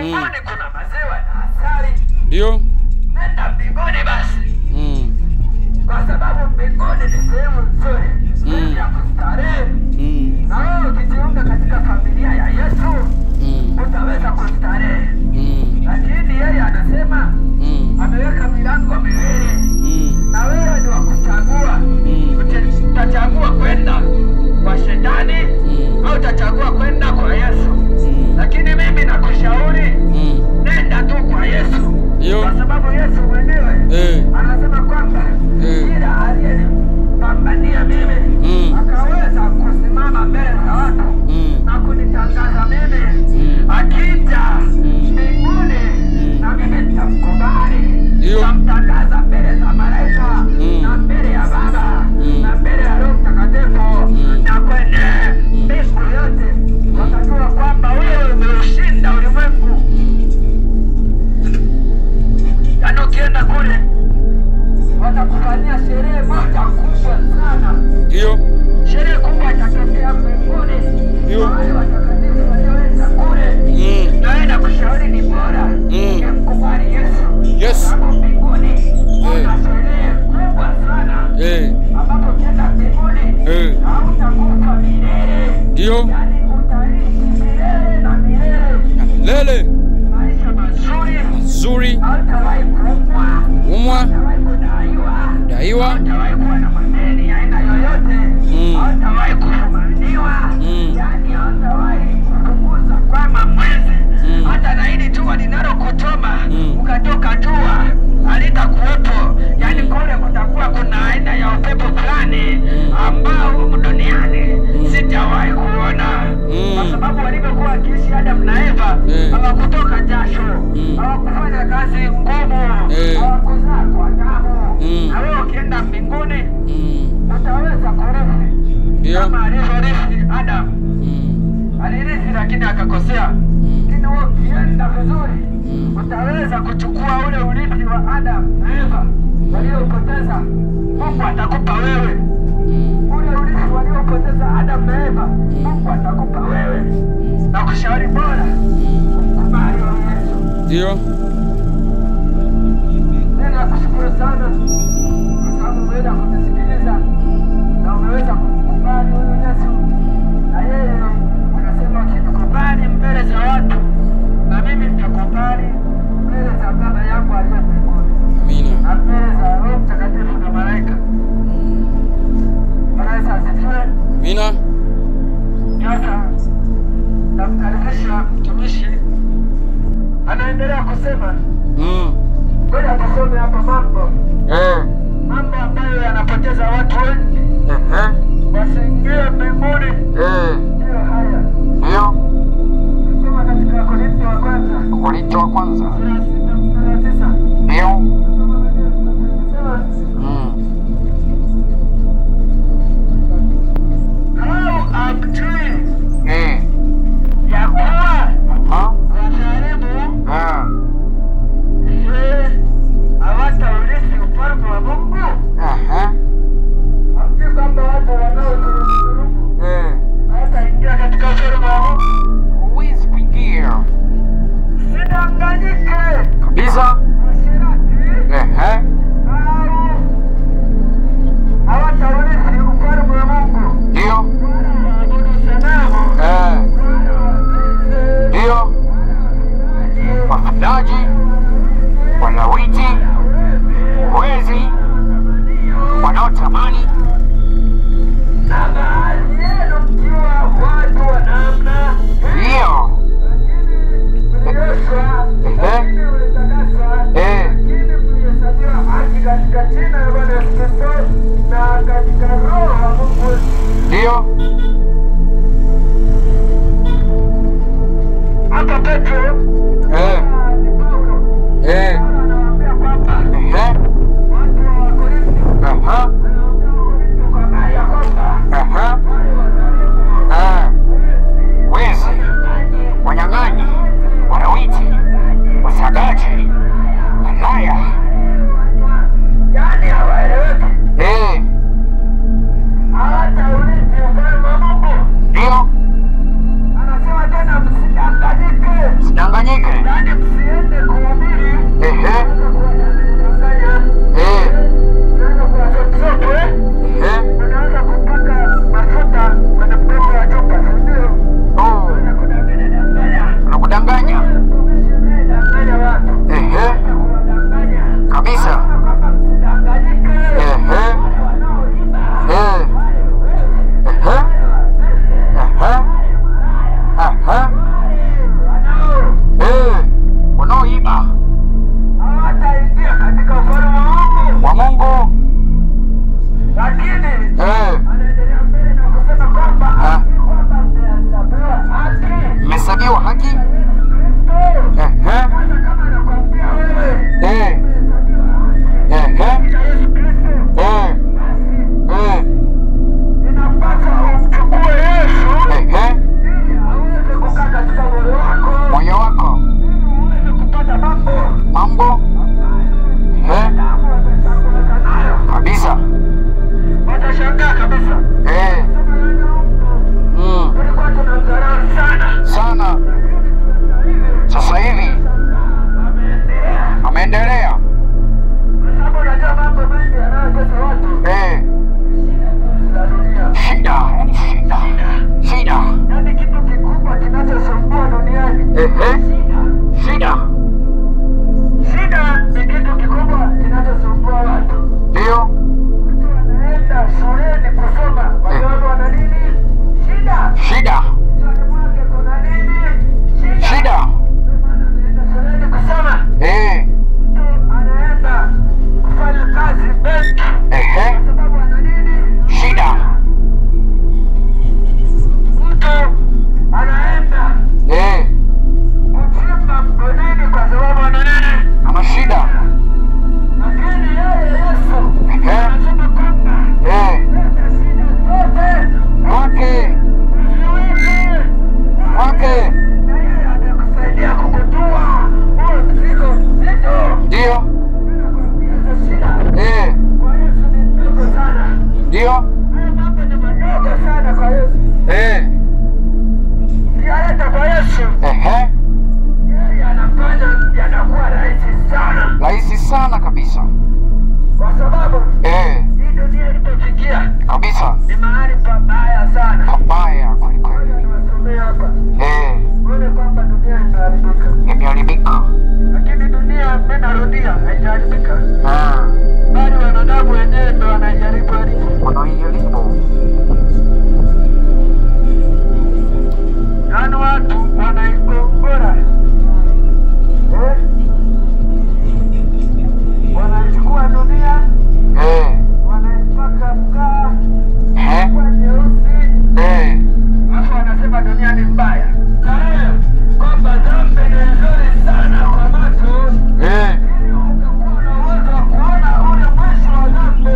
mbinguni kuna maziwa na asali. Ndio. Nenda mbinguni basi. Kwa sababu mbinguni ni sehemu nzuri ya kustarehe. Na wewe ukijiunga katika familia ya Yesu utaweza kustarehe. Lakini yeye anasema ameweka milango miwili. Na wewe ni wa kuchagua. Utachagua kwenda kwa shetani au utachagua kwenda kwa Yesu. Lakini mimi nakushauri nenda tu kwa Yesu. Kwa sababu Yesu mwenyewe anasema kwamba kila aliyepambania mimi akaweza kusimama mbele za watu na kunitangaza mimi, akija mbinguni na mimi nitamkubali, nitamtangaza mbele za malaika na mbele ya Baba na mbele ya Roho Mtakatifu na kwenye mbingu yote watajua kwamba wewe umeushinda ulimwengu. Yaani ukienda kule watakufanyia sherehe moja kubwa sana. Ndio. Sherehe kubwa itatokea mbinguni. Ndio. Wale watakatifu walioenda kule naenda kushauri ni bora ukimkubali Yesu. Yes. Hapo mbinguni kuna sherehe kubwa sana. Ambapo ukienda mbinguni hautakufa milele. Ndio. Yaani utaishi milele na milele. Lele. Maisha mazuri. Hautawahi kuumwa. Hautawahi kudaiwa. Hautawahi kuwa na madeni ya aina yoyote. Hautawahi kufumaniwa. Yaani hautawahi kupunguza kwama mwezi. Hata na hili jua linalokutoma ukatoka jua halitakuwepo. Yaani kule kutakuwa kuna aina ya upepo fulani ambao humu duniani sijawahi kuona. Kwa sababu walivyokuwa wakiishi Adam na Eva hawakutoka jasho, hawakufanya kazi ngumu, hawakuzaa kwa damu. Na wewe ukienda mbinguni utaweza kurithi kama alivyorithi Adam. Alirithi lakini akakosea. Lakini wewe ukienda vizuri utaweza kuchukua ule urithi wa Adam na Eva waliopoteza. Mungu atakupa wewe ule urithi waliopoteza Adam na Eva. Mungu atakupa wewe. Na kushauri bora kubali wa Yesu. Ndio. Ninakushukuru sana kwa sababu umeweza kunisikiliza na umeweza kukubali huyu Yesu. Na yeye anasema ukinikubali mbele za watu na mimi nitakubali mbele za Baba yangu aliye mbinguni. Amina. Na mbele za Roho Mtakatifu na malaika. Bwana Yesu asifiwe. Amina. Sasa namkaribisha mtumishi anaendelea kusema. Ngoja atasome hapa mambo. Mambo ambayo yanapoteza watu wengi. Wasiingie mbinguni. Ndio haya. Ndio. Soma katika Korinto wa kwanza. Korinto wa kwanza. 6:9. Ndio. Ya kuwa wazalimu hawataurithi ufalme wa Mungu. Hamjui kwamba watu wanaodhulumu hawataingia katika ufalme wa Mungu? Huwezi kuingia. Sidanganyike Kabisa. Ashirati hawataurithi ufalme wa Mungu. Ndio. Wala waabudu sanamu. Ndio. Wafugaji, walawiti, wezi, wanaotamani. Na baadhi yenu mkiwa watu wa namna Ndio. mlioshwa, lakini ulitakaswa, lakini mlihesabiwa haki katika jina la Bwana Yesu Kristo na katika Roho wa Mungu. Ndio. Hapa Petro ni Paulo anawaambia kwamba watu wa Korinto, anawaambia Ndio. Mtu anaenda shuleni kusoma, watoto wana nini? Shida. Shida. Shuleni mwake kuna nini? Shida. Shida. Anaenda shuleni kusoma. Mtu anaenda kufanya kazi benki. Kwa sababu ana nini? Shida. Mtu anaenda kuchimba mgodini kwa sababu ana nini? Ana shida. Lakini yeye Yesu anasema kwamba leta shida zote Wake. Wake. na yeye atakusaidia kukutoa huo mzigo mzito. Ndio. Hizo shida kwa Yesu ni ndogo sana. Ndio. Haya mambo ni madogo sana kwa Yesu. Ukiyaleta kwa Yesu, yeye anafanya yanakuwa rahisi sana. Rahisi sana kabisa. Kwa sababu hii dunia ilipofikia Kabisa. ni mahali pabaya sana. Pabaya kweli kweli. Niwasomee hapa. Uone kwamba dunia imeharibika. Imeharibika. Lakini dunia, mimi narudia, haijaharibika. Bali wanadamu wenyewe ndio wanaijaribu haribu. Wanaijaribu. Yaani watu wanaigongora. Wanachukua dunia, wanaipaka mkaa kwa nyeusi. Alafu wanasema dunia ni mbaya. Kwamba dhambi ni nzuri sana kwa macho. Ili ungekuwa na uwezo wa kuona ule mwisho wa dhambi.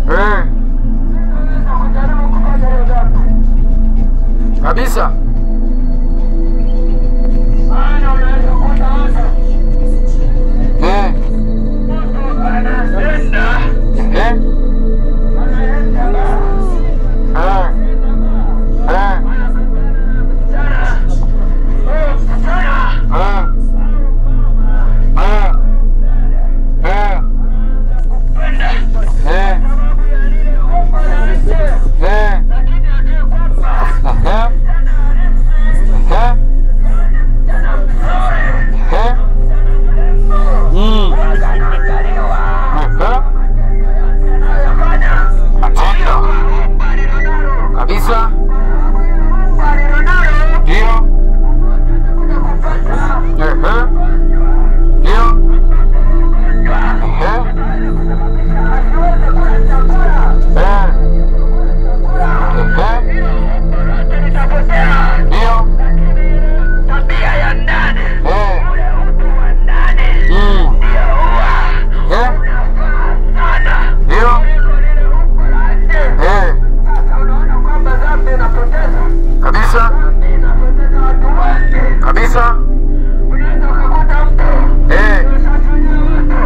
Unaweza kujaribu kufanya hiyo dhambi. Kabisa. Maana unaweza kuta watu. Mtu anaenda. Anaenda baa. Kabisa. Ndio. Tabia ya ndani, ule utu wa ndani, ndio huwa unafaa sana. Lile umbo la nje. Sasa unaona kwamba dhambi inapoteza. Kabisa. Dhambi inapoteza watu wengi. Kabisa. Unaweza ukakuta mtu umeshachunia watu.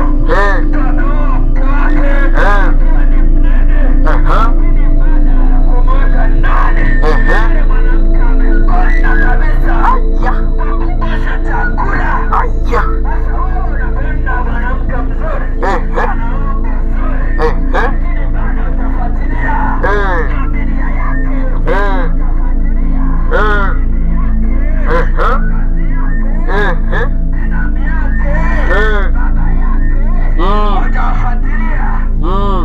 Mtu ameoa mke wake akiwa ni mnene. Lakini baada ya kumweka ndani, yule mwanamke amekonda kabisa. Kwa kukosa chakula. Sasa wewe unapenda mwanamke mzuri. Anaoa mzuri. Lakini baada utafuatilia familia yake. Utafuatilia kazi yake. Nidhamu yake. Baba yake. Utawafuatilia.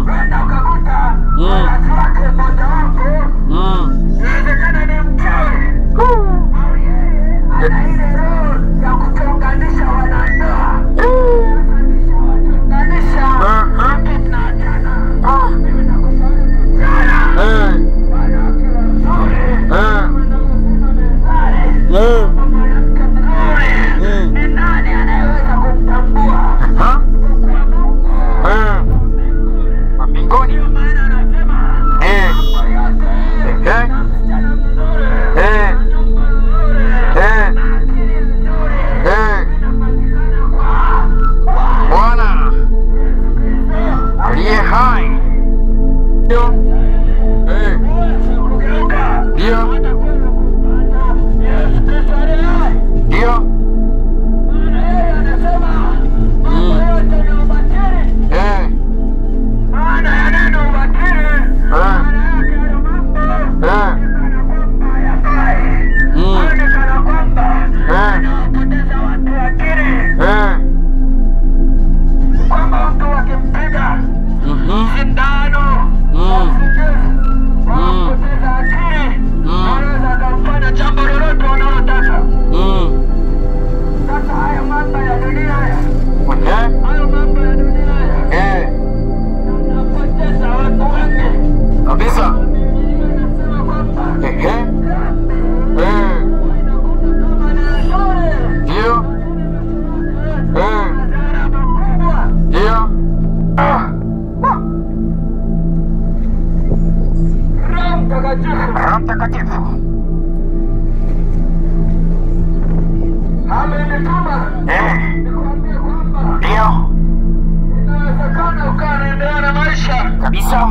Wenda ukakuta wazazi wake mmoja wapo. Inawezekana ni mchawi. Au yeye ana ile roho ya kutunganisha wanandoa. Kisha watunganisha. Mimi tunaachana. Mimi nakushauri kijana. Wanawake wazuri. Wanaosema mezani. Mwanamke mzuri. Ndio. Inawezekana ukaendelea na maisha Kabisa.